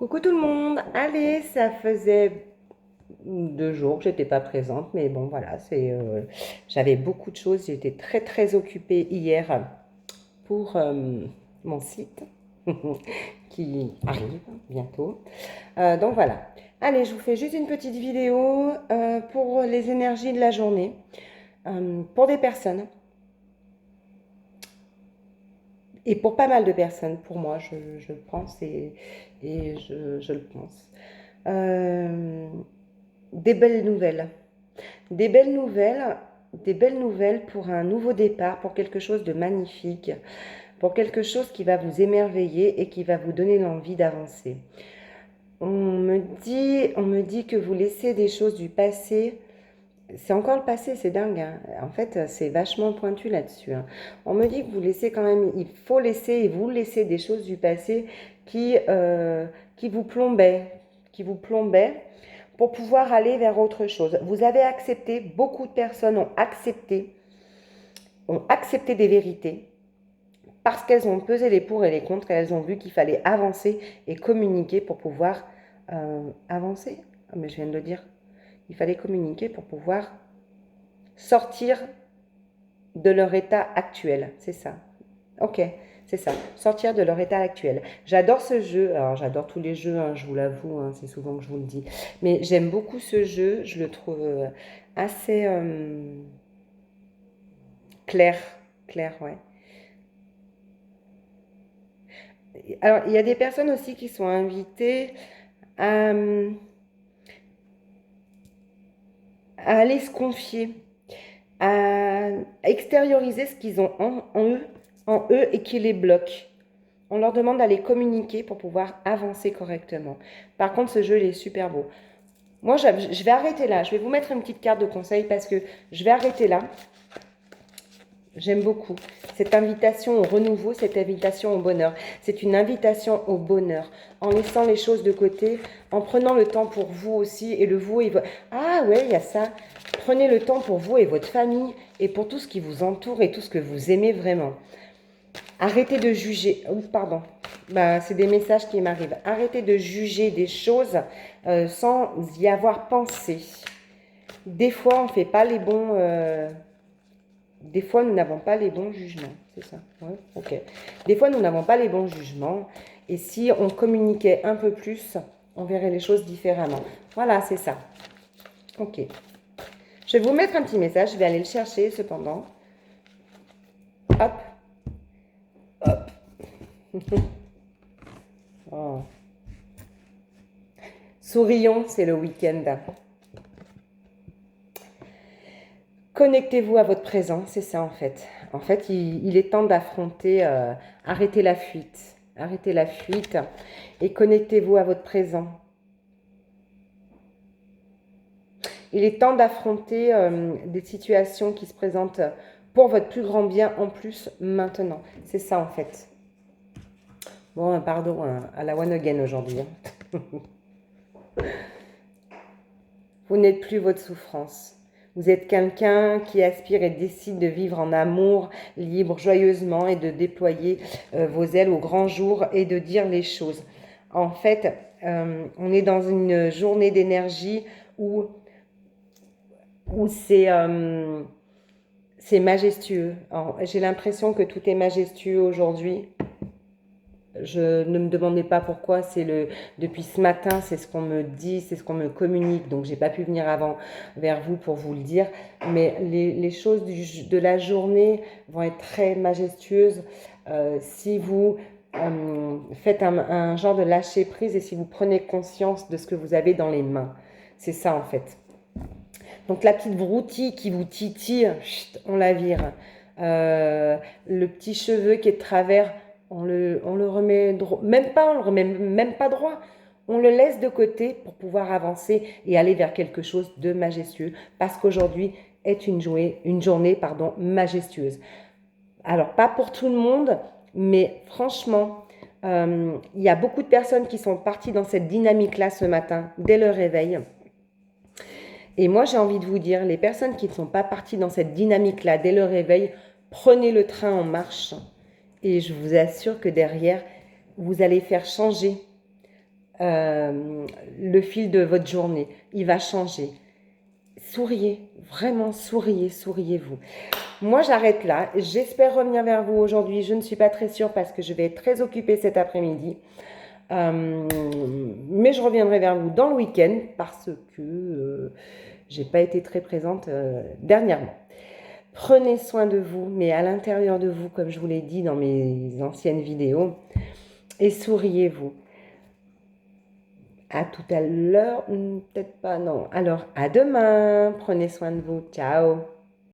Coucou tout le monde. Allez, ça faisait 2 jours que j'étais pas présente, mais bon voilà, j'avais beaucoup de choses. J'étais très très occupée hier pour mon site qui arrive bientôt. Donc voilà. Allez, je vous fais juste une petite vidéo pour les énergies de la journée, pour des personnes et pour pas mal de personnes. Pour moi, je le pense et je le pense. Euh, des belles nouvelles. Des belles nouvelles, des belles nouvelles pour un nouveau départ, pour quelque chose de magnifique, pour quelque chose qui va vous émerveiller et qui va vous donner l'envie d'avancer. On me dit que vous laissez des choses du passé. C'est encore le passé, c'est dingue, hein. En fait, c'est vachement pointu là-dessus, hein. On me dit que vous laissez quand même, il faut laisser et vous laissez des choses du passé qui, euh, qui vous plombaient, qui vous plombaient pour pouvoir aller vers autre chose. Vous avez accepté, beaucoup de personnes ont accepté des vérités parce qu'elles ont pesé les pour et les contre et elles ont vu qu'il fallait avancer et communiquer pour pouvoir avancer. Ah, mais je viens de le dire. Il fallait communiquer pour pouvoir sortir de leur état actuel. C'est ça. Ok, c'est ça. Sortir de leur état actuel. J'adore ce jeu. Alors, j'adore tous les jeux, hein, je vous l'avoue, hein, c'est souvent que je vous le dis. Mais j'aime beaucoup ce jeu. Je le trouve assez clair. Clair, ouais. Alors, il y a des personnes aussi qui sont invitées à, à aller se confier, à extérioriser ce qu'ils ont en eux et qui les bloque. On leur demande d'aller communiquer pour pouvoir avancer correctement. Par contre, ce jeu, il est super beau. Moi, je vais arrêter là. Je vais vous mettre une petite carte de conseil parce que je vais arrêter là. J'aime beaucoup cette invitation au renouveau, cette invitation au bonheur. C'est une invitation au bonheur, en laissant les choses de côté, en prenant le temps pour vous aussi, et le vous et votre... Ah ouais, il y a ça. Prenez le temps pour vous et votre famille, et pour tout ce qui vous entoure et tout ce que vous aimez vraiment. Arrêtez de juger. Oh, pardon. C'est des messages qui m'arrivent. Arrêtez de juger des choses sans y avoir pensé. Des fois, on ne fait pas les bons... Des fois, nous n'avons pas les bons jugements. C'est ça? Ouais, ok. Des fois, nous n'avons pas les bons jugements. Et si on communiquait un peu plus, on verrait les choses différemment. Voilà, c'est ça. Ok. Je vais vous mettre un petit message. Je vais aller le chercher cependant. Hop. Hop. Oh. Sourions, c'est le week-end. Connectez-vous à votre présent, c'est ça en fait. En fait, il est temps d'affronter, arrêter la fuite. Arrêtez la fuite et connectez-vous à votre présent. Il est temps d'affronter des situations qui se présentent pour votre plus grand bien en plus maintenant. C'est ça en fait. Bon, pardon, à la one again aujourd'hui, hein. Vous n'êtes plus votre souffrance. Vous êtes quelqu'un qui aspire et décide de vivre en amour, libre, joyeusement et de déployer vos ailes au grand jour et de dire les choses. En fait, on est dans une journée d'énergie où c'est majestueux. J'ai l'impression que tout est majestueux aujourd'hui. Je ne me demandais pas pourquoi, depuis ce matin, c'est ce qu'on me dit, c'est ce qu'on me communique, donc j'ai pas pu venir avant vers vous pour vous le dire, mais les choses de la journée vont être très majestueuses si vous faites un genre de lâcher prise et si vous prenez conscience de ce que vous avez dans les mains. C'est ça en fait. Donc la petite broutille qui vous titille, chut, on la vire. Le petit cheveu qui est de travers, on le remet droit. On le remet même pas droit. On le laisse de côté pour pouvoir avancer et aller vers quelque chose de majestueux. Parce qu'aujourd'hui est une journée majestueuse. Alors, pas pour tout le monde, mais franchement, il y a beaucoup de personnes qui sont parties dans cette dynamique-là ce matin, dès le réveil. Et moi, j'ai envie de vous dire, les personnes qui ne sont pas parties dans cette dynamique-là dès le réveil, prenez le train en marche. Et je vous assure que derrière, vous allez faire changer le fil de votre journée. Il va changer. Souriez, vraiment souriez, souriez-vous. Moi, j'arrête là. J'espère revenir vers vous aujourd'hui. Je ne suis pas très sûre parce que je vais être très occupée cet après-midi. Mais je reviendrai vers vous dans le week-end parce que j'ai pas été très présente dernièrement. Prenez soin de vous, mais à l'intérieur de vous, comme je vous l'ai dit dans mes anciennes vidéos, et souriez-vous. À tout à l'heure, peut-être pas, non. Alors, à demain. Prenez soin de vous. Ciao.